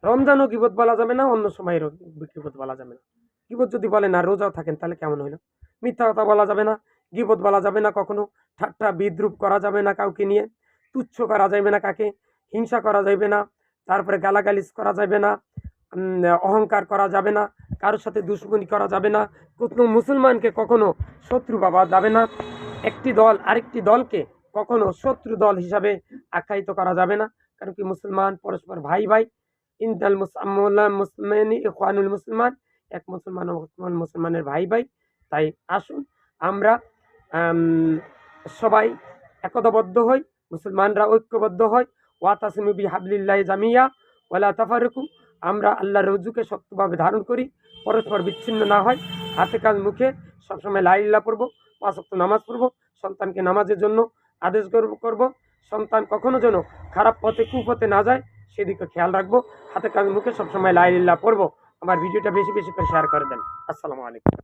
রমজানও গীবত বলা যাবে না, অন্য সময়েরও গীবত বলা যাবে না। গীবত যদি বলেন আর রোজাও থাকেন তাহলে কেমন হইল? মিথ্যা কথা বলা যাবে না, গীবত বলা যাবে না কখনো, ঠাট্টা বিদ্রূপ করা যাবে না কাউকে নিয়ে, তুচ্ছ করা যাবে না কাকে, হিংসা করা যাবে না, তারপরে গালাগালিজ করা যাবে না, অহংকার করা যাবে না, কারোর সাথে দুশ্মনী করা যাবে না, কোনো মুসলমানকে কখনো শত্রু ভাবা যাবে না, একটি দল আরেকটি দলকে কখনো শত্রু দল হিসাবে আখ্যায়িত করা যাবে না। কারণ কি মুসলমান পরস্পর ভাই ভাই, ইন্দাল মুসলিমানি ইখওয়ানুল মুসলমান, এক মুসলমান ও মুসলমানের ভাই ভাই। তাই আসুন আমরা সবাই একতাবদ্ধ হই, মুসলমানরা ঐক্যবদ্ধ হয়। ওয়াতাসিমু বিহাবলিল্লাহি জামিয়া ওয়ালা তাফাররাকু, আমরা আল্লাহর রজ্জুকে শক্তভাবে ধারণ করি, পরস্পর বিচ্ছিন্ন না হয়, হাতে কাজ মুখে সবসময় লা ইলাহা পড়বো, ৫ ওয়াক্ত নামাজ পড়বো, সন্তানকে নামাজের জন্য আদেশ করব, সন্তান কখনো যেন খারাপ পথে কুপথে না যায় সেদিকে খেয়াল রাখবো, হাতে কাজ মুখে সবসময় লা ইলাহা পড়বো। আমার ভিডিওটা বেশি বেশি করে শেয়ার করে দেন। আসসালামু আলাইকুম।